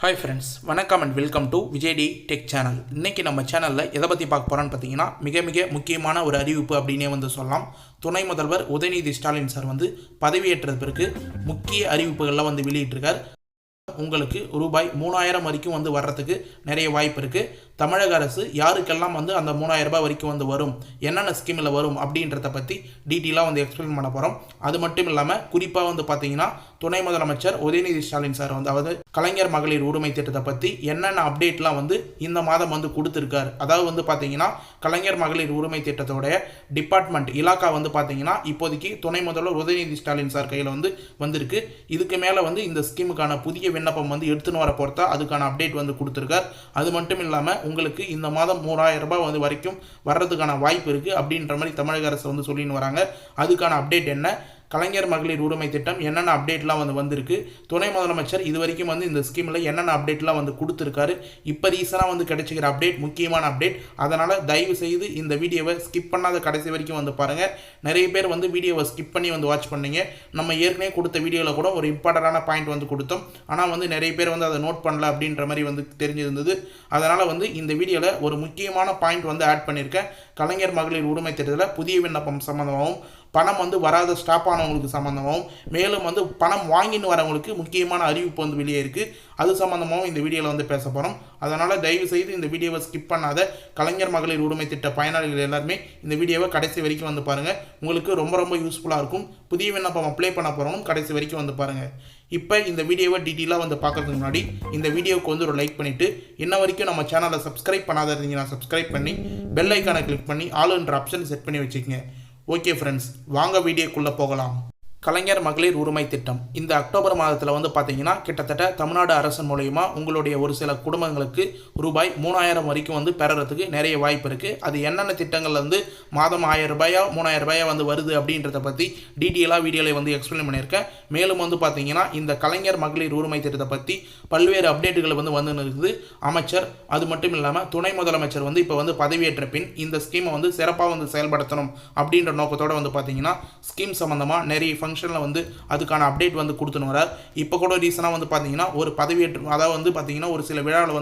Hi friends, வணக்கம் and welcome to விஜய்டி tech channel. இன்றைக்கி நம்ம சேனலில் எதை பற்றி பார்க்க போகிறோன்னு பார்த்தீங்கன்னா, மிக முக்கியமான ஒரு அறிவிப்பு அப்படின்னே சொல்லலாம். துணை முதல்வர் உதயநிதி ஸ்டாலின் சார் பதவியேற்ற பிறகு முக்கிய அறிவிப்புகள்லாம் வெளியிட்டிருக்கார். உங்களுக்கு ரூபாய் 3000 வரைக்கும் வர்றதுக்கு நிறைய வாய்ப்பு இருக்குது. தமிழக அரசு யாருக்கெல்லாம் அந்த 3000 ரூபாய் வரைக்கும் வரும், என்னென்ன ஸ்கீமில் வரும் அப்படின்றத பற்றி டீட்டெயிலாக எக்ஸ்பிளைன் பண்ண போகிறோம். அது மட்டும் இல்லாமல் குறிப்பாக பார்த்தீங்கன்னா துணை முதலமைச்சர் உதயநிதி ஸ்டாலின் சார் அதாவது கலைஞர் மகளிர் உரிமை திட்டத்தை பற்றி என்னென்ன அப்டேட்லாம் இந்த மாதம் கொடுத்துருக்கார். அதாவது பார்த்தீங்கன்னா கலைஞர் மகளிர் உரிமை திட்டத்தோடைய டிபார்ட்மெண்ட் இலாக்கா பார்த்தீங்கன்னா இப்போதைக்கு துணை முதல்வர் உதயநிதி ஸ்டாலின் சார் கையில் வந்திருக்கு. இதுக்கு மேலே இந்த ஸ்கீமுக்கான புதிய விண்ணப்பம் எடுத்துன்னு வர பொறுத்தா அதுக்கான அப்டேட் கொடுத்துருக்கார். அது மட்டும் இல்லாமல் உங்களுக்கு இந்த மாதம் 3000 ரூபாய் வரைக்கும் வர்றதுக்கான வாய்ப்பு இருக்குது அப்படின்ற மாதிரி தமிழக அரசு சொல்லின்னு வராங்க. அதுக்கான அப்டேட் என்ன, கலைஞர் மகளிர் உரிமை திட்டம் என்னென்ன அப்டேட்லாம் வந்திருக்கு, துணை முதலமைச்சர் இது வரைக்கும் இந்த ஸ்கீமில் என்னென்ன அப்டேட்லாம் கொடுத்துருக்காரு, இப்போ ரீசனாக கிடைச்சிக்கிற அப்டேட் முக்கியமான அப்டேட். அதனால் தயவு செய்து இந்த வீடியோவை ஸ்கிப் பண்ணாத கடைசி வரைக்கும் பாருங்கள். நிறைய பேர் வீடியோவை ஸ்கிப் பண்ணி வாட்ச் பண்ணீங்க. நம்ம ஏற்கனவே கொடுத்த வீடியோவில் கூட ஒரு இம்பார்ட்டண்டான பாயிண்ட் கொடுத்தோம். ஆனால் நிறைய பேர் அதை நோட் பண்ணல அப்படின்ற மாதிரி தெரிஞ்சிருந்தது. அதனால் இந்த வீடியோவில் ஒரு முக்கியமான பாயிண்ட் ஆட் பண்ணியிருக்கேன். கலைஞர் மகளிர் உரிமை திட்டத்தில் புதிய விண்ணப்பம் சம்மந்தமாகவும் பணம் வராத ஸ்டாப் ஆனவங்களுக்கு சம்மந்தமாகவும் மேலும் பணம் வாங்கின்னு வரவங்களுக்கு முக்கியமான அறிவிப்பு வெளியே இருக்குது. அது சம்மந்தமாகவும் இந்த வீடியோவில் பேச போகிறோம். அதனால் தயவு செய்து இந்த வீடியோவை ஸ்கிப் பண்ணாத கலைஞர் மகளிர் உரிமை திட்ட பயனாளிகள் எல்லாருமே இந்த வீடியோவை கடைசி வரைக்கும் பாருங்கள். உங்களுக்கு ரொம்ப யூஸ்ஃபுல்லாக இருக்கும். புதிய விண்ணப்பம் அப்ளை பண்ண போகிறவங்க கடைசி வரைக்கும் பாருங்கள். இப்போ இந்த வீடியோவை டீட்டெயிலாக பார்க்கறதுக்கு முன்னாடி இந்த வீடியோவுக்கு ஒரு லைக் பண்ணிவிட்டு இன்ன வரைக்கும் நம்ம சேனலை சப்ஸ்கிரைப் பண்ணாத இருந்தீங்கன்னா சப்ஸ்கிரைப் பண்ணி பெல் ஐக்கானை கிளிக் பண்ணி ஆளுன்ற ஆப்ஷன் செட் பண்ணி வச்சுக்கோங்க. ஓகே ஃப்ரெண்ட்ஸ், வாங்க வீடியோக்குள்ளே போகலாம். கலைஞர் மகளிர் உரிமை திட்டம் இந்த அக்டோபர் மாதத்தில் பார்த்தீங்கன்னா கிட்டத்தட்ட தமிழ்நாடு அரசு மூலயமா உங்களுடைய ஒரு சில குடும்பங்களுக்கு ரூபாய் 3000 வரைக்கும் பெறறதுக்கு நிறைய வாய்ப்பு இருக்குது. அது என்னென்ன திட்டங்கள் மாதம் 1000 ரூபாயா 3000 ரூபாயா வருது அப்படின்றத பற்றி டீட்டெயிலாக வீடியோவில் எக்ஸ்பிளைன் பண்ணியிருக்கேன். மேலும் பார்த்தீங்கன்னா இந்த கலைஞர் மகளிர் உரிமை திட்டத்தை பற்றி பல்வேறு அப்டேட்டுகள் வந்து இருக்குது. அமைச்சர் அது மட்டும் இல்லாமல் துணை முதலமைச்சர் இப்போ பதவியேற்ற பின் இந்த ஸ்கீமை சிறப்பாக செயல்படுத்தணும் அப்படின்ற நோக்கத்தோடு பார்த்தீங்கன்னா ஸ்கீம் சம்மந்தமாக நிறைய அதுக்கான அப்டேட் கொடுத்துன்னு வரார். இப்போ கூட ரீசனாக பார்த்தீங்கன்னா ஒரு பதவியேற்று அதாவது பார்த்தீங்கன்னா ஒரு சில விழாவில்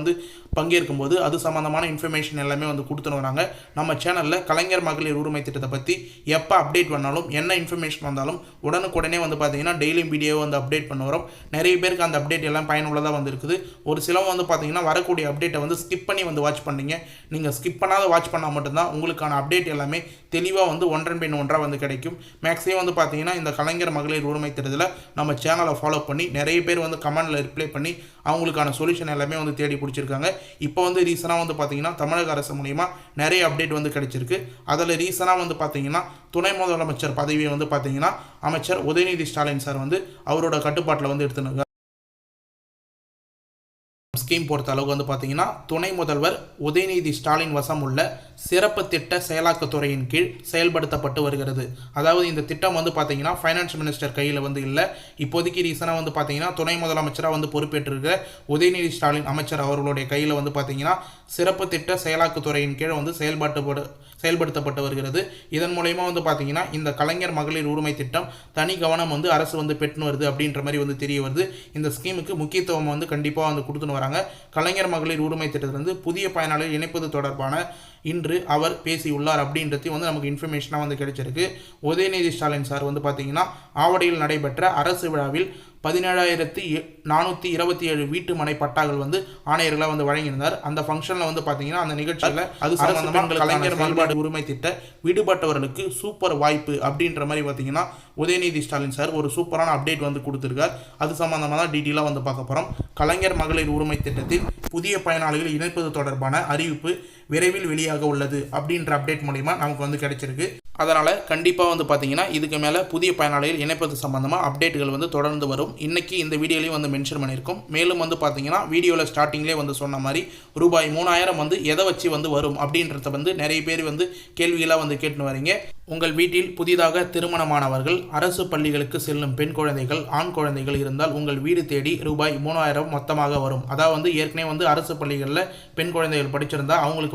பங்கேற்கும் போது அது சம்மந்தமான இன்ஃபர்மேஷன் எல்லாமே கொடுத்துன்னு வராங்க. நம்ம சேனலில் கலைஞர் மகளிர் உரிமை திட்டத்தை பற்றி எப்போ அப்டேட் பண்ணாலும் என்ன இன்ஃபர்மேஷன் வந்தாலும் உடனுக்குடனே பார்த்தீங்கன்னா டெய்லியும் வீடியோ அப்டேட் பண்ண வரும். நிறைய பேருக்கு அந்த அப்டேட் எல்லாம் பயனுள்ளதாக இருக்குது. ஒரு சிலவங்க பார்த்தீங்கன்னா வரக்கூடிய அப்டேட்டை ஸ்கிப் பண்ணி வாட்ச் பண்ணீங்க. நீங்கள் ஸ்கிப் பண்ணாத வாட்ச் பண்ணால் மட்டும்தான் உங்களுக்கான அப்டேட் எல்லாமே தெளிவாக ஒன்றன் பின் ஒன்றாக கிடைக்கும். மேக்ஸிமம் பார்த்தீங்கன்னா இந்த கலைஞர் மகளிர் உரிமை திட்டத்தில் நம்ம சேனலை ஃபாலோ பண்ணி நிறைய பேர் கமெண்டில் ரிப்ளை பண்ணி அவங்களுக்கான சொல்யூஷன் எல்லாமே தேடி பிடிச்சிருக்காங்க. இப்போ ரீசனாக பார்த்தீங்கன்னா தமிழக அரசு மூலமா நிறைய அப்டேட் கிடைச்சிருக்கு. அதில் ரீசனாக பார்த்தீங்கன்னா துணை முதலமைச்சர் பதவியை பார்த்தீங்கன்னா அமைச்சர் உதயநிதி ஸ்டாலின் சார் அவரோட கட்டுப்பாட்டில் எடுத்துனாங்க. ஸ்கீம் பொறுத்த அளவுக்கு பார்த்தீங்கன்னா துணை முதல்வர் உதயநிதி ஸ்டாலின் வசம் உள்ள சிறப்பு திட்ட செயலாக்கத்துறையின் கீழ் செயல்படுத்தப்பட்டு வருகிறது. அதாவது இந்த திட்டம் பார்த்தீங்கன்னா ஃபைனான்ஸ் மினிஸ்டர் கையில் இல்லை. இப்போதைக்கு ரீசனாக பார்த்தீங்கன்னா துணை முதலமைச்சராக பொறுப்பேற்றிருக்கிற உதயநிதி ஸ்டாலின் அமைச்சர் அவர்களுடைய கையில் பார்த்தீங்கன்னா சிறப்பு திட்ட செயலாக்கத்துறையின் கீழ் செயல்படுத்தப்பட்டு வருகிறது. இதன் மூலயமா பார்த்தீங்கன்னா இந்த கலைஞர் மகளிர் உரிமை திட்டம் தனி கவனம் அரசு பெற்று வருது அப்படின்ற மாதிரி தெரிய வருது. இந்த ஸ்கீமுக்கு முக்கியத்துவம் கண்டிப்பாக கொடுத்துன்னு வராங்க. கலைஞர் மகளிர் உரிமை திட்டத்திலிருந்து புதிய பயனாளிகள் இணைப்பது தொடர்பான இன்று அவர் பேசியுள்ளார் அப்படின்றது நமக்கு இன்ஃபர்மேஷனாக கிடைச்சிருக்கு. உதயநிதி ஸ்டாலின் சார் பார்த்தீங்கன்னா ஆவடியில் நடைபெற்ற அரசு விழாவில் 17,427 வீட்டு மனை பட்டாக்கள் ஆணையர்களாக வழங்கியிருந்தார். அந்த ஃபங்க்ஷனில் பார்த்தீங்கன்னா அந்த நிகழ்ச்சியில் அது சம்பந்தமாக கலைஞர் மகளிர் உரிமை திட்ட விடுபட்டவர்களுக்கு சூப்பர் வாய்ப்பு அப்படின்ற மாதிரி பார்த்தீங்கன்னா உதயநிதி ஸ்டாலின் சார் ஒரு சூப்பரான அப்டேட் கொடுத்துருக்கார். அது சம்பந்தமாக தான் டீட்டெயிலாக பார்க்க போகிறோம். கலைஞர் மகளிர் உரிமை திட்டத்தில் புதிய பயனாளிகள் இணைப்பது தொடர்பான அறிவிப்பு விரைவில் வெளியாக உள்ளது அப்படின்ற அப்டேட் மூலிமா நமக்கு கிடைச்சிருக்கு. அதனால் கண்டிப்பாக பார்த்தீங்கன்னா இதுக்கு மேலே புதிய பயனாளிகள் இணைப்பது சம்பந்தமாக அப்டேட்டுகள் தொடர்ந்து வரும். இன்றைக்கி இந்த வீடியோலையும் மென்ஷன் பண்ணியிருக்கோம். மேலும் பார்த்தீங்கன்னா வீடியோவில் ஸ்டார்டிங்லேயே சொன்ன மாதிரி ரூபாய் 3000 எதை வச்சு வரும் அப்படின்றத நிறைய பேர் கேள்விகளாக கேட்டுன்னு வரீங்க. உங்கள் வீட்டில் புதிதாக திருமணமானவர்கள் அரசு பள்ளிகளுக்கு செல்லும் பெண் குழந்தைகள் ஆண் குழந்தைகள் இருந்தால் உங்கள் வீடு தேடி ரூபாய் 3000 மொத்தமாக வரும். அதாவது ஏற்கனவே அரசு பள்ளிகளில் பெண் குழந்தைகள் படிச்சிருந்தா அவங்களுக்கு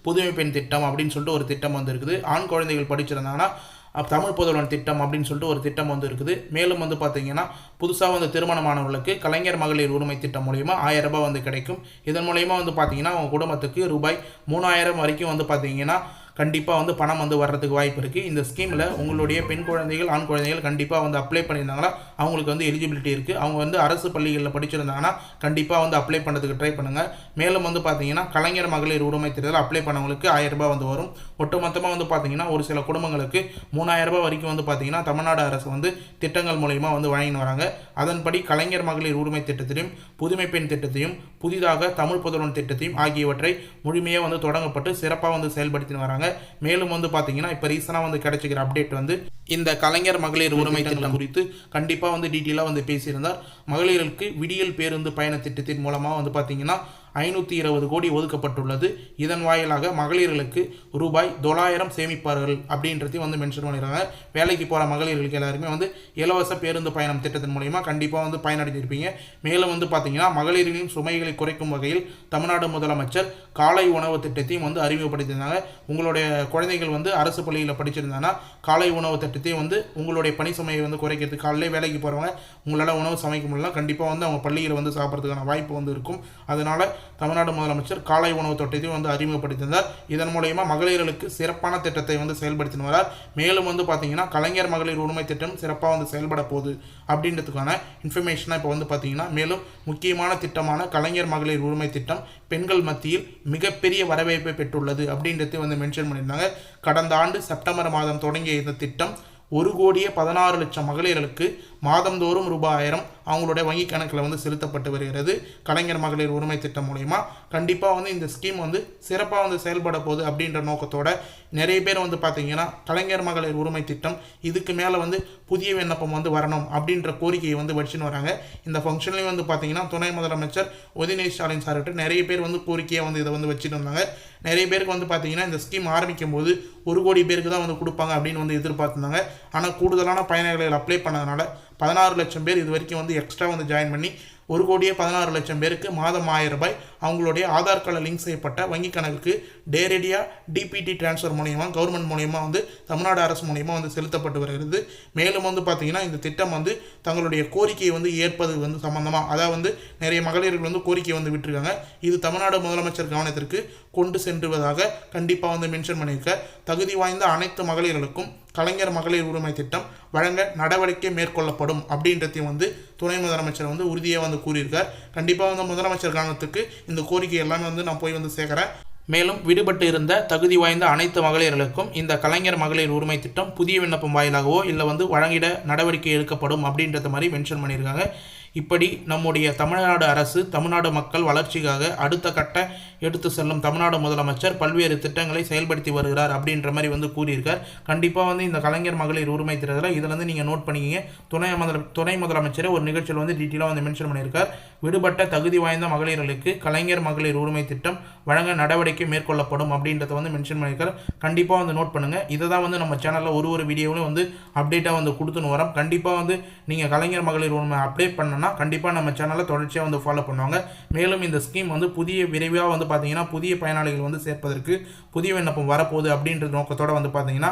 புதுமை பெண் திட்டம் அப்படின்னு சொல்லிட்டு ஒரு திட்டம் இருக்குது. ஆண் குழந்தைகள் படிச்சிருந்தாங்கன்னா தமிழ் புதல்வன் திட்டம் அப்படின்னு சொல்லிட்டு ஒரு திட்டம் வந்து இருக்குது. மேலும் வந்து பார்த்தீங்கன்னா புதுசாக வந்து திருமணமானவர்களுக்கு கலைஞர் மகளிர் உரிமை திட்டம் மூலயமா 1000 ரூபாய் வந்து கிடைக்கும். இதன் மூலயமா வந்து பார்த்தீங்கன்னா உங்கள் குடும்பத்துக்கு ரூபாய் 3000 வரைக்கும் வந்து பார்த்தீங்கன்னா கண்டிப்பாக வந்து பணம் வந்து வர்றதுக்கு வாய்ப்பு இருக்குது. இந்த ஸ்கீமில் உங்களுடைய பெண் குழந்தைகள் ஆண் குழந்தைகள் கண்டிப்பாக வந்து அப்ளை பண்ணியிருந்தாங்கன்னா அவங்களுக்கு வந்து எலிஜிபிலிட்டி இருக்குது. அவங்க வந்து அரசு பள்ளிகளில் படிச்சிருந்தாங்கன்னா கண்டிப்பாக வந்து அப்ளை பண்ணுறதுக்கு ட்ரை பண்ணுங்கள். மேலும் வந்து பார்த்தீங்கன்னா கலைஞர் மகளிர் உரிமை திட்டத்தில் அப்ளை பண்ணவங்களுக்கு 1000 ரூபாய் வந்து வரும். ஒட்டுமொத்தமாக வந்து பார்த்தீங்கன்னா ஒரு சில குடும்பங்களுக்கு 3000 ரூபாய் வரைக்கும் வந்து பார்த்தீங்கன்னா தமிழ்நாடு அரசு வந்து திட்டங்கள் மூலயமா வந்து வழங்கி வராங்க. அதன்படி கலைஞர் மகளிர் உரிமை திட்டத்திலையும் புதுமை பெண் திட்டத்தையும் புதிதாக தமிழ் புதல்வன் திட்டத்தையும் ஆகியவற்றை முழுமையாக வந்து தொடங்கப்பட்டு சிறப்பாக வந்து செயல்படுத்தி வராங்க. மேலும் வந்து பார்த்தீங்கன்னா இப்போ ரீசனாக வந்து கிடைச்சிக்கிற அப்டேட் வந்து இந்த கலைஞர் மகளிர் உரிமை திட்டம் குறித்து கண்டிப்பாக வந்து டீட்டெயிலாக வந்து பேசியிருந்தார். மகளிருக்கு விடியல் பேருந்து பயண திட்டத்தின் மூலமாக வந்து பார்த்தீங்கன்னா 520 கோடி ஒதுக்கப்பட்டுள்ளது. இதன் வாயிலாக மகளிர்களுக்கு ரூபாய் 900 சேமிப்பார்கள் அப்படின்றதையும் வந்து மென்ஷன் பண்ணிடுறாங்க. வேலைக்கு போகிற மகளிர்களுக்கு எல்லாருமே வந்து இலவச பேருந்து பயணம் திட்டத்தின் மூலமா கண்டிப்பாக வந்து பயனடைஞ்சிருப்பீங்க. மேலும் வந்து பார்த்தீங்கன்னா மகளிர்களின் சுமைகளை குறைக்கும் வகையில் தமிழ்நாடு முதலமைச்சர் காலை உணவு திட்டத்தையும் வந்து அறிமுகப்படுத்தியிருந்தாங்க. உங்களுடைய குழந்தைகள் வந்து அரசு பள்ளியில் படிச்சிருந்தாங்கன்னா காலை உணவு திட்டத்தையும் வந்து உங்களுடைய பணி சுமையை வந்து குறைக்கிறதுக்கு காலையிலே வேலைக்கு போகிறவங்க உங்களால் உணவு சமைக்க முடியலாம், கண்டிப்பாக வந்து அவங்க பள்ளியில் வந்து சாப்பிட்றதுக்கான வாய்ப்பு வந்து இருக்கும். அதனால் தமிழ்நாடு முதலமைச்சர் காலை உணவு திட்டத்தையும் வந்து அறிமுகப்படுத்தினார். இதன் மூலமா மகளிர்களுக்கு சிறப்பான திட்டத்தை வந்து செயல்படுத்தி வரார். மேலும் வந்து பார்த்தீங்கன்னா கலைஞர் மகளிர் உரிமை திட்டம் சிறப்பாக வந்து செயல்பட போகுது அப்படின்றதுக்கான இன்ஃபர்மேஷனாக இப்போ வந்து பார்த்தீங்கன்னா மேலும் முக்கியமான திட்டமான கலைஞர் மகளிர் உரிமை திட்டம் பெண்கள் மத்தியில் மிகப்பெரிய வரவேற்பை பெற்றுள்ளது அப்படின்றத வந்து மென்ஷன் பண்ணியிருந்தாங்க. கடந்த ஆண்டு செப்டம்பர் மாதம் தொடங்கிய இந்த திட்டம் 1,16,00,000 மகளிர்களுக்கு மாதந்தோறும் ரூபாய் 1000 அவங்களுடைய வங்கி கணக்கில் வந்து செலுத்தப்பட்டு வருகிறது. கலைஞர் மகளிர் உரிமை திட்டம் மூலமா கண்டிப்பாக வந்து இந்த ஸ்கீம் வந்து சிறப்பாக வந்து செயல்பட போகுது அப்படின்ற நோக்கத்தோட நிறைய பேர் வந்து பார்த்தீங்கன்னா கலைஞர் மகளிர் உரிமை திட்டம் இதுக்கு மேலே வந்து புதிய விண்ணப்பம் வந்து வரணும் அப்படின்ற கோரிக்கையை வந்து வச்சுன்னு வராங்க. இந்த ஃபங்க்ஷன்லேயும் வந்து பார்த்தீங்கன்னா துணை முதலமைச்சர் உதயநிதி ஸ்டாலின் சார்கிட்ட நிறைய பேர் வந்து கோரிக்கையை வந்து இதை வந்து வச்சுட்டு இருந்தாங்க. நிறைய பேருக்கு வந்து பார்த்தீங்கன்னா இந்த ஸ்கீம் ஆரம்பிக்கும் போது 1 கோடி பேருக்கு தான் வந்து கொடுப்பாங்க அப்படின்னு வந்து எதிர்பார்த்துருந்தாங்க. ஆனால் கூடுதலான பயனாளிகள் அப்ளை பண்ணதுனால 16 லட்சம் பேர் இது வரைக்கும் வந்து எக்ஸ்ட்ரா வந்து ஜாயின் பண்ணி 1,16,00,000 பேருக்கு மாதம் 1000 ரூபாய் அவங்களுடைய ஆதார் கார்டில் லிங்க் செய்யப்பட்ட வங்கி கணக்குக்கு நேரடியாக டிபிடி டிரான்ஸ்ஃபர் மூலயமா கவர்மெண்ட் மூலயமா வந்து தமிழ்நாடு அரசு மூலயமா வந்து செலுத்தப்பட்டு வருகிறது. மேலும் வந்து பார்த்தீங்கன்னா இந்த திட்டம் வந்து தங்களுடைய கோரிக்கையை வந்து ஏற்பது வந்து சம்பந்தமாக அதாவது வந்து நிறைய மகளிர்கள் வந்து கோரிக்கை வந்து விட்டுருக்காங்க. இது தமிழ்நாடு முதலமைச்சர் கவனத்திற்கு கொண்டு சென்றுவதாக கண்டிப்பாக வந்து மென்ஷன் பண்ணியிருக்க. தகுதி வாய்ந்த அனைத்து மகளிர்களுக்கும் கலைஞர் மகளிர் உரிமை திட்டம் வழங்க நடவடிக்கை மேற்கொள்ளப்படும் அப்படின்றதையும் வந்து துணை முதலமைச்சர் வந்து உறுதியாக வந்து கூறியிருக்கார். கண்டிப்பாக வந்து முதலமைச்சர் கவனத்துக்கு இந்த கோரிக்கை எல்லாமே வந்து நான் போய் வந்து சேர்க்குறேன். மேலும் விடுபட்டு இருந்த தகுதி வாய்ந்த அனைத்து மகளிர்களுக்கும் இந்த கலைஞர் மகளிர் உரிமை திட்டம் புதிய விண்ணப்பம் வாயிலாகவோ இல்லை வந்து வழங்கிட நடவடிக்கை எடுக்கப்படும் அப்படின்றத மாதிரி மென்ஷன் பண்ணியிருக்காங்க. இப்படி நம்முடைய தமிழ்நாடு அரசு தமிழ்நாடு மக்கள் வளர்ச்சிக்காக அடுத்த கட்ட எடுத்து செல்லும் தமிழ்நாடு முதலமைச்சர் பல்வேறு திட்டங்களை செயல்படுத்தி வருகிறார் அப்படின்ற மாதிரி வந்து கூறியிருக்கார். கண்டிப்பாக வந்து இந்த கலைஞர் மகளிர் உரிமை திட்டத்தில் இதில் வந்து நீங்கள் நோட் பண்ணிக்கிங்க. துணை முதலமைச்சரை ஒரு நிகழ்ச்சியில் வந்து டீட்டெயிலாக வந்து மென்ஷன் பண்ணியிருக்கார். விடுபட்ட தகுதி வாய்ந்த மகளிர்களுக்கு கலைஞர் மகளிர் உரிமை திட்டம் வழங்க நடவடிக்கை மேற்கொள்ளப்படும் அப்படின்றத வந்து மென்ஷன் பண்ணியிருக்கார். கண்டிப்பாக வந்து நோட் பண்ணுங்கள். இதை தான் வந்து நம்ம சேனலில் ஒரு வீடியோவிலும் வந்து அப்டேட்டாக வந்து கொடுத்துன்னு வரோம். கண்டிப்பாக வந்து நீங்கள் கலைஞர் மகளிர் உரிமை அப்டேட் பண்ணணும்னா கண்டிப்பாக நம்ம சேனலை தொடர்ச்சியாக வந்து ஃபாலோ பண்ணுவாங்க. மேலும் இந்த ஸ்கீம் வந்து விரைவாக வந்து பார்த்தீங்கன்னா புதிய பயனாளிகள் வந்து சேர்ப்பதற்கு புதிய விண்ணப்பம் வரப்போகுது அப்படின்ற நோக்கத்தோடு வந்து பார்த்தீங்கன்னா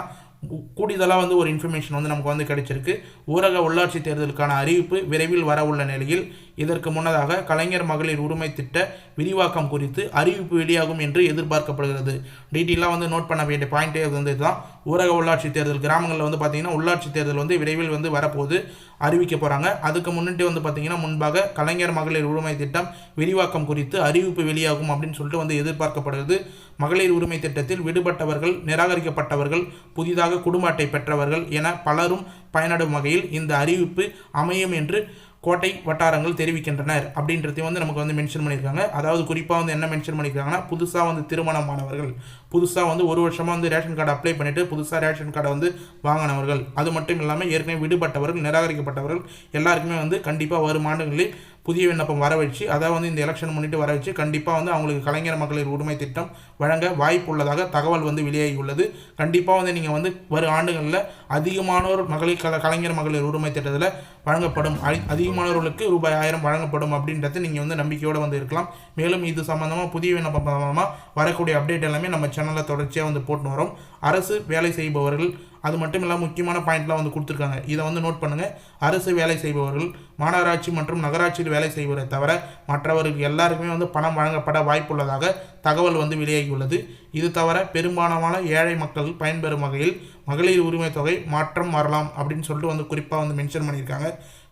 கூடுதலாக வந்து ஒரு இன்ஃபர்மேஷன் வந்து நமக்கு வந்து கிடைச்சிருக்கு. ஊரக உள்ளாட்சி தேர்தலுக்கான அறிவிப்பு விரைவில் வர உள்ள நிலையில் இதற்கு முன்னதாக கலைஞர் மகளிர் உரிமை திட்ட விரிவாக்கம் குறித்து அறிவிப்பு வெளியாகும் என்று எதிர்பார்க்கப்படுகிறது. டீட்டெயிலாக வந்து நோட் பண்ண வேண்டிய பாயிண்டே வந்து இதுதான். ஊரக உள்ளாட்சி தேர்தல் கிராமங்களில் வந்து பார்த்தீங்கன்னா உள்ளாட்சி தேர்தல் வந்து விரைவில் வந்து வரப்போது அறிவிக்க போகிறாங்க. அதுக்கு முன்னிட்டு வந்து பார்த்தீங்கன்னா முன்பாக கலைஞர் மகளிர் உரிமை திட்டம் விரிவாக்கம் குறித்து அறிவிப்பு வெளியாகும் அப்படின்னு சொல்லிட்டு வந்து எதிர்பார்க்கப்படுகிறது. மகளிர் உரிமை திட்டத்தில் விடுபட்டவர்கள், நிராகரிக்கப்பட்டவர்கள், புதிதாக குடும்ப அட்டை பெற்றவர்கள் என பலரும் பயனடும் வகையில் இந்த அறிவிப்பு அமையும் என்று கோட்டை வட்டாரங்கள் தெரிவிக்கின்றனர் அப்படின்றதையும் வந்து நமக்கு வந்து மென்ஷன் பண்ணியிருக்காங்க. அதாவது குறிப்பாக வந்து என்ன மென்ஷன் பண்ணியிருக்காங்கன்னா புதுசாக வந்து திருமணமானவர்கள், புதுசாக வந்து 1 வருஷமாக வந்து ரேஷன் கார்டு அப்ளை பண்ணிவிட்டு புதுசாக ரேஷன் கார்டை வந்து வாங்கினவர்கள், அது மட்டும் இல்லாமல் ஏற்கனவே விடுபட்டவர்கள், நிராகரிக்கப்பட்டவர்கள் எல்லாருக்குமே வந்து கண்டிப்பாக வரும் ஆண்டுகளில் புதிய விண்ணப்பம் வர வச்சு அதாவது வந்து இந்த எலெக்ஷன் முன்னிட்டு வர வச்சு கண்டிப்பாக வந்து அவங்களுக்கு கலைஞர் மகளிர் உரிமை திட்டம் வழங்க வாய்ப்பு உள்ளதாக தகவல் வந்து வெளியாகி உள்ளது. கண்டிப்பாக வந்து நீங்கள் வந்து வரும் ஆண்டுகளில் அதிகமானோர் கலைஞர் மகளிர் உரிமை திட்டத்தில் வழங்கப்படும், அதிகமானவர்களுக்கு ரூபாய் 1000 வழங்கப்படும் அப்படின்றது நீங்கள் வந்து நம்பிக்கையோடு வந்து இருக்கலாம். மேலும் இது சம்மந்தமாக புதிய விண்ணப்பம் சம்மந்தமாக வரக்கூடிய அப்டேட் எல்லாமே நம்ம சேனலில் தொடர்ச்சியாக வந்து போட்டு வரோம். அரசு வேலை செய்பவர்கள், அது மட்டும் இல்லாமல் முக்கியமான பாயிண்ட்லாம் வந்து கொடுத்துருக்காங்க, இதை வந்து நோட் பண்ணுங்கள். அரசு வேலை செய்பவர்கள், மாநகராட்சி மற்றும் நகராட்சியில் வேலை செய்வதை தவிர மற்றவர்கள் எல்லாருக்குமே வந்து பணம் வழங்கப்பட வாய்ப்புள்ளதாக தகவல் வந்து வெளியாகியுள்ளது. இது தவிர பெரும்பாலான ஏழை மக்கள் பயன்பெறும் வகையில் மகளிர் உரிமை தொகை மாற்றம் வரலாம் அப்படின்னு சொல்லிட்டு வந்து குறிப்பாக வந்து மென்ஷன் பண்ணியிருக்காங்க.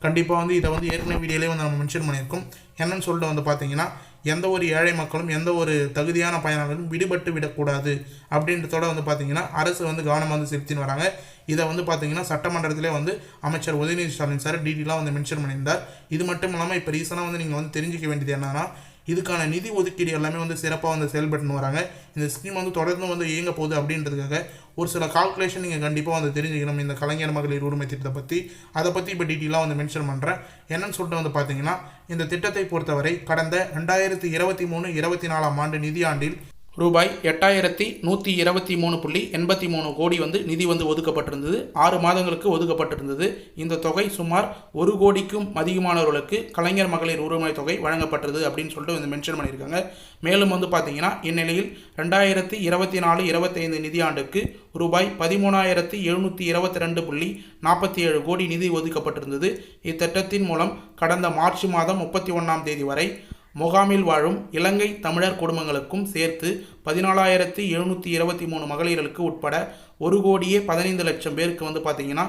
கண்டிப்பாக வந்து இதை வந்து ஏற்கனவே வீடியோலேயே வந்து நம்ம மென்ஷன் பண்ணியிருக்கோம். என்னன்னு சொல்லிட்டு வந்து பார்த்தீங்கன்னா, எந்த ஒரு ஏழை மக்களும் எந்த ஒரு தகுதியான பயனாளர்களும் விடுபட்டு விடக்கூடாது அப்படின்றதோட வந்து பார்த்தீங்கன்னா அரசு வந்து கவனம் வந்து செலுத்தின்னு வராங்க. இதை வந்து பார்த்தீங்கன்னா சட்டமன்றத்திலே வந்து அமைச்சர் உதயநிதி ஸ்டாலின் சார் டீட்டெயிலாக வந்து மென்ஷன் பண்ணியிருந்தார். இது மட்டும் இல்லாமல் இப்போ ரீசனாக வந்து நீங்கள் வந்து தெரிஞ்சிக்க வேண்டியது என்னன்னா, இதுக்கான நிதி ஒதுக்கீடு எல்லாமே வந்து சிறப்பாக வந்து செயல்பட்டுன்னு வராங்க. இந்த ஸ்கீம் வந்து தொடர்ந்து வந்து இயங்க போகுது அப்படின்றதுக்காக ஒரு சில கால்குலேஷன் நீங்கள் கண்டிப்பாக வந்து தெரிஞ்சுக்கணும் இந்த கலைஞர் மகளிர் உரிமை திட்டத்தை பற்றி. அதை பற்றி இப்போ டீட்டெயிலாக வந்து மென்ஷன் பண்ணுறேன். என்னன்னு சொல்லிட்டு வந்து பார்த்தீங்கன்னா, இந்த திட்டத்தை பொறுத்தவரை கடந்த 2023-24 ஆண்டு நிதியாண்டில் ரூபாய் 8123.83 கோடி வந்து நிதி வந்து ஒதுக்கப்பட்டிருந்தது. 6 மாதங்களுக்கு ஒதுக்கப்பட்டிருந்தது. இந்த தொகை சுமார் 1 கோடிக்கும் அதிகமானவர்களுக்கு கலைஞர் மகளிர் உரிமை தொகை வழங்கப்பட்டது அப்படின்னு சொல்லிட்டு வந்து மென்ஷன் பண்ணியிருக்காங்க. மேலும் வந்து பார்த்தீங்கன்னா, இந்நிலையில் 2024-25 நிதியாண்டுக்கு ரூபாய் 13,722.47 கோடி நிதி ஒதுக்கப்பட்டிருந்தது. இத்திட்டத்தின் மூலம் கடந்த மார்ச் மாதம் 31ஆம் தேதி வரை முகாமில் வாழும் இலங்கை தமிழர் குடும்பங்களுக்கும் சேர்த்து 14,723 மகளிர்களுக்கு உட்பட 1,15,00,000 பேருக்கு வந்து பார்த்தீங்கன்னா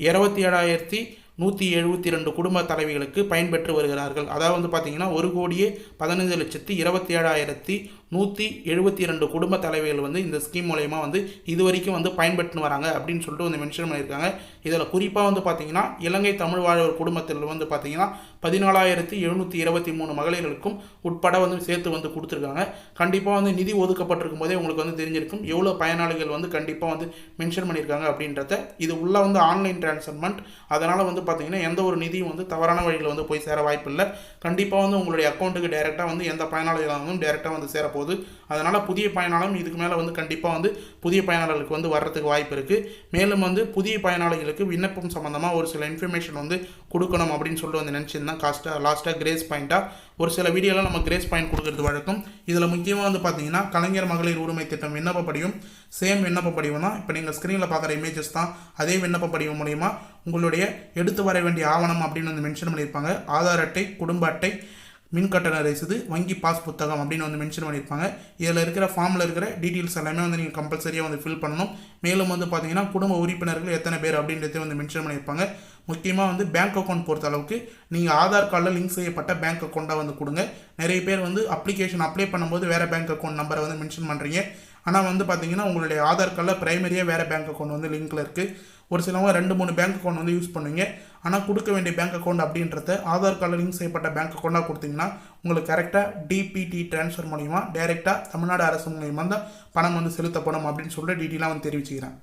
27,172 குடும்ப தலைவிகளுக்கு பயன்பெற்று வருகிறார்கள். அதாவது வந்து பார்த்தீங்கன்னா 1,15,27,172 குடும்ப தலைவிகள் வந்து இந்த ஸ்கீம் மூலயமா வந்து இது வரைக்கும் வந்து பயன்பெற்று வராங்க அப்படின்னு சொல்லிட்டு வந்து மென்ஷன் பண்ணியிருக்காங்க. இதில் குறிப்பாக வந்து பார்த்தீங்கன்னா இலங்கை தமிழ் வாழ்வோர் குடும்பத்தில் வந்து பார்த்தீங்கன்னா 14,723 மகளிர்களுக்கும் உட்பட வந்து சேர்த்து வந்து கொடுத்துருக்காங்க. கண்டிப்பாக வந்து நிதி ஒதுக்கப்பட்டிருக்கும் போதே உங்களுக்கு வந்து தெரிஞ்சிருக்கும் எவ்வளோ பயனாளிகள் வந்து கண்டிப்பாக வந்து மென்ஷன் பண்ணியிருக்காங்க அப்படின்றத. இது உள்ள வந்து ஆன்லைன் டிரான்ஸ்ஃபர்மெண்ட், அதனால் வந்து பார்த்தீங்கன்னா எந்த ஒரு நிதியும் வந்து தவறான வழியில் வந்து போய் சேர வாய்ப்பு இல்லை. கண்டிப்பாக வந்து உங்களுடைய அக்கௌண்ட்டுக்கு டைரெக்டாக வந்து எந்த பயனாளிகளும் டைரெக்டாக வந்து சேரப்போகுது. அதனால் புதிய பயனாளரும் இதுக்கு மேலே வந்து கண்டிப்பாக வந்து புதிய பயனாளர்களுக்கு வந்து வர்றதுக்கு வாய்ப்பு இருக்குது. மேலும் வந்து புதிய பயனாளிகளுக்கு விண்ணப்பம் சம்மந்தமாக ஒரு சில இன்ஃபர்மேஷன் வந்து கொடுக்கணும் அப்படின்னு சொல்லிட்டு வந்து நினச்சிருந்தேன். லாஸ்ட்டாக கிரேஸ் பாயிண்ட்டாக ஒரு சில வீடியோவில் நம்ம கிரேஸ் பாயிண்ட் கொடுக்கறது வழக்கம். இதில் முக்கியமாக வந்து பார்த்தீங்கன்னா கலைஞர் மகளிர் உரிமை திட்டம் விண்ணப்ப படிவம், சேம் விண்ணப்ப படிவம் தான். இப்போ நீங்கள் ஸ்க்ரீனில் பார்க்குற இமேஜஸ் தான் அதே விண்ணப்ப படிவம் மூலயமா உங்களுடைய எடுத்து வர வேண்டிய ஆவணம் அப்படின்னு வந்து மென்ஷன் பண்ணியிருப்பாங்க. ஆதார் அட்டை, குடும்ப அட்டை, மின்கட்டண ரசீது, வங்கி பாஸ் புத்தகம் அப்படின்னு வந்து மென்ஷன் பண்ணியிருப்பாங்க. இதில் இருக்கிற ஃபார்மில் இருக்கிற டீட்டெயில்ஸ் எல்லாமே வந்து நீங்கள் கம்பல்சரியாக வந்து ஃபில் பண்ணணும். மேலும் வந்து பார்த்தீங்கன்னா குடும்ப உறுப்பினர்கள் எத்தனை பேர் அப்படின்றத வந்து மென்ஷன் பண்ணியிருப்பாங்க. முக்கியமாக வந்து பேங்க் அக்கௌண்ட் பொறுத்த அளவுக்கு நீங்கள் ஆதார் கார்டில் லிங்க் செய்யப்பட்ட பேங்க் அக்கௌண்ட்டாக வந்து கொடுங்க. நிறைய பேர் வந்து அப்ளிகேஷன் அப்ளை பண்ணும்போது வேறு பேங்க் அக்கௌண்ட் நம்பரை வந்து மென்ஷன் பண்ணுறீங்க. ஆனால் வந்து பார்த்தீங்கன்னா உங்களுடைய ஆதார் கார்டில் ப்ரைமரியாக வேறு பேங்க் அக்கௌண்ட் வந்து லிங்க்கில் இருக்குது. ஒரு சிலவங்க 2-3 பேங்க் அக்கௌண்ட் வந்து யூஸ் பண்ணுவீங்க. ஆனால் கொடுக்க வேண்டிய பேங்க் அக்கௌண்ட் அப்படின்றத ஆதார் கார்டில் லிங்க் செய்யப்பட்ட பேங்க் அக்கௌண்ட்டாக கொடுத்தீங்கன்னா உங்களுக்கு கரெக்டாக டிபிடி ட்ரான்ஸ்ஃபர் மூலிமா டைரெக்டாக தமிழ்நாடு அரசு மூலிமா தான் பணம் வந்து செலுத்தப்படும் அப்படின்னு சொல்லிட்டு டீட்டெயிலாக வந்து தெரிவிச்சுக்கிறேன்.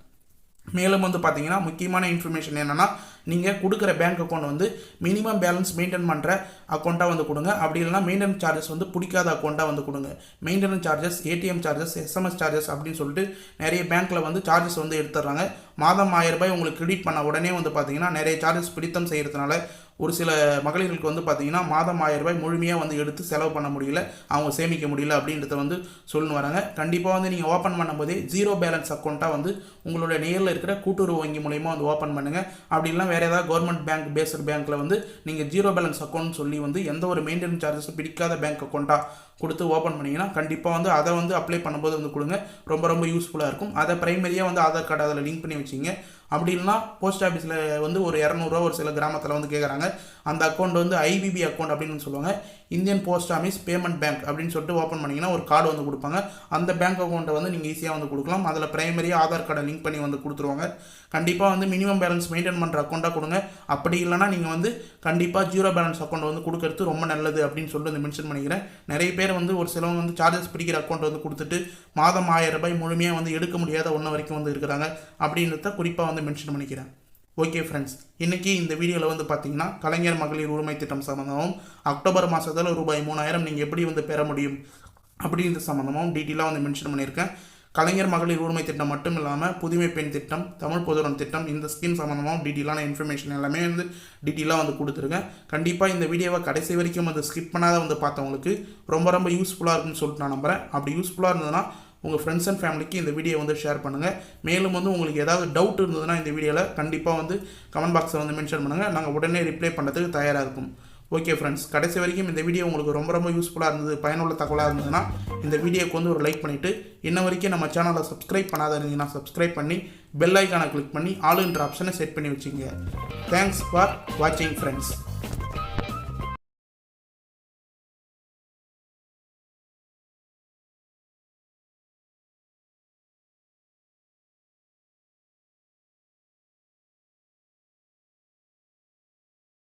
மேலும் வந்து பார்த்தீங்கன்னா முக்கியமான இன்ஃபர்மேஷன் என்னென்னா, நீங்கள் கொடுக்குற பேங்க் அக்கௌண்ட் வந்து மினிமம் பேலன்ஸ் மெயின்டைன் பண்ணுற அக்கௌண்ட்டாக வந்து கொடுங்க. அப்படி இல்லைனா மெயின்டெனன்ஸ் சார்ஜஸ் வந்து பிடிக்காத அக்கௌண்ட்டாக வந்து கொடுங்க. Maintenance charges, ATM charges, SMS charges அப்படின்னு சொல்லிட்டு நிறைய பேங்க்கில் வந்து சார்ஜஸ் வந்து எடுத்துடுறாங்க. மாதம் 1000 ரூபாய் உங்களுக்கு கிரெடிட் பண்ண உடனே வந்து பார்த்தீங்கன்னா நிறைய சார்ஜஸ் பிடித்தம் செய்கிறதுனால ஒரு சில மகளிர்களுக்கு வந்து பார்த்தீங்கன்னா மாதம் 1000 ரூபாய் முழுமையாக வந்து எடுத்து செலவு பண்ண முடியல, அவங்க சேமிக்க முடியல அப்படின்றத வந்து சொல்லி வராங்க. கண்டிப்பாக வந்து நீங்கள் ஓப்பன் பண்ணும்போதே 0 பேலன்ஸ் அக்கௌண்ட்டாக வந்து உங்களோட நேரில் இருக்கிற கூட்டுறவு வங்கி மூலயமா வந்து ஓப்பன் பண்ணுங்கள். அப்படி இல்லைனா வேறு ஏதாவது கவர்மெண்ட் பேங்க் பேஸ்டு பேங்க்கில் வந்து நீங்கள் 0 பேலன்ஸ் அக்கௌண்ட் சொல்லி வந்து எந்த ஒரு மெயின்டெனன்ஸ் சார்ஜஸ் பிடிக்காத பேங்க் அக்கௌண்ட்டாக கொடுத்து ஓப்பன் பண்ணிங்கன்னா கண்டிப்பாக வந்து அதை வந்து அப்ளை பண்ணும்போது வந்து கொடுங்க. ரொம்ப யூஸ்ஃபுல்லாக இருக்கும். அதை ப்ரைமரியாக வந்து ஆதார் கார்டு அதில் லிங்க் பண்ணி வச்சிங்க. அப்படி இல்லைனா போஸ்ட் ஆஃபீஸில் வந்து ஒரு 200 ரூபா ஒரு சில கிராமத்தில் வந்து கேட்குறாங்க. அந்த அக்கௌண்ட் வந்து ஐபிபி அக்கௌண்ட் அப்படின்னு சொல்லுவாங்க, Indian post office payment bank அப்படின்னு சொல்லிட்டு ஓப்பன் பண்ணிங்கன்னா ஒரு கார்டு வந்து கொடுப்பாங்க. அந்த பேங்க் அக்கௌண்ட்டை வந்து நீங்கள் ஈஸியாக வந்து கொடுக்கலாம். அதில் ப்ரைமரியாக ஆதார் கார்டை லிங்க் பண்ணி வந்து கொடுத்துருவாங்க. கண்டிப்பாக வந்து மினிமம் பேலன்ஸ் மெயின்டைன் பண்ணுற அக்கௌண்ட்டாக கொடுங்க. அப்படி இல்லைனா நீங்கள் வந்து கண்டிப்பாக 0 பேலன்ஸ் அக்கௌண்ட் வந்து கொடுக்கறது ரொம்ப நல்லது அப்படின்னு சொல்லிட்டு வந்து மென்ஷன் பண்ணிக்கிறேன். நிறைய பேர் வந்து ஒரு சிலவங்க வந்து சார்ஜஸ் பிடிக்கிற அக்கௌண்ட் வந்து கொடுத்துட்டு மாதம் 1000 ரூபாய் முழுமையாக வந்து எடுக்க முடியாத ஒன்று வரைக்கும் வந்து இருக்கிறாங்க அப்படின்றத குறிப்பாக வந்து மென்ஷன் பண்ணிக்கிறேன். ஓகே ஃப்ரெண்ட்ஸ், இன்றைக்கி இந்த வீடியோவில் வந்து பார்த்தீங்கன்னா கலைஞர் மகளிர் உரிமை திட்டம் சம்மந்தமாகவும் அக்டோபர் மாதத்தில் ரூபாய் 3000 நீங்கள் எப்படி வந்து பெற முடியும் அப்படின்ற சம்மந்தமாகவும் டீட்டெயிலாக வந்து மென்ஷன் பண்ணியிருக்கேன். கலைஞர் மகளிர் உரிமை திட்டம் மட்டும் இல்லாமல் புதுமை பெண் திட்டம், தமிழ் பொதுவுடன் திட்டம், இந்த ஸ்கீம் சம்மந்தமாக டீட்டெயிலான இன்ஃபர்மேஷன் எல்லாமே வந்து டீட்டெயிலாக வந்து கொடுத்துருக்கேன். கண்டிப்பாக இந்த வீடியோவை கடைசி வரைக்கும் வந்து ஸ்கிப் பண்ணாத வந்து பார்த்தவங்களுக்கு ரொம்ப யூஸ்ஃபுல்லாக இருக்குன்னு சொல்லிட்டு நான் நம்புகிறேன். அப்படி யூஸ்ஃபுல்லாக இருந்ததுன்னா உங்கள் ஃப்ரெண்ட்ஸ் அண்ட் ஃபேமிலிக்கு இந்த வீடியோ வந்து ஷேர் பண்ணுங்கள். மேலும் வந்து உங்களுக்கு ஏதாவது டவுட் இருந்ததுன்னா இந்த வீடியோவில் கண்டிப்பாக வந்து கமெண்ட் பாக்ஸில் வந்து மென்ஷன் பண்ணுங்கள். நாங்கள் உடனே ரிப்ளை பண்ணுறதுக்கு தயாராக இருக்கும். ஓகே ஃப்ரெண்ட்ஸ், கடைசி வரைக்கும் இந்த வீடியோ உங்களுக்கு ரொம்ப யூஸ்ஃபுல்லாக இருந்தது, பயனுள்ள தகவலாக இருந்ததுன்னா இந்த வீடியோக்கு வந்து ஒரு லைக் பண்ணிவிட்டு இன்ன வரைக்கும் நம்ம சேனலை சப்ஸ்கிரைப் பண்ணாத இருந்தீங்கன்னா சப்ஸ்கிரைப் பண்ணி பெல் ஐக்கானை கிளிக் பண்ணி ஆளுன்ற ஆப்ஷனை செட் பண்ணி வச்சுங்க. தேங்க்ஸ் ஃபார் வாட்சிங் ஃப்ரெண்ட்ஸ்.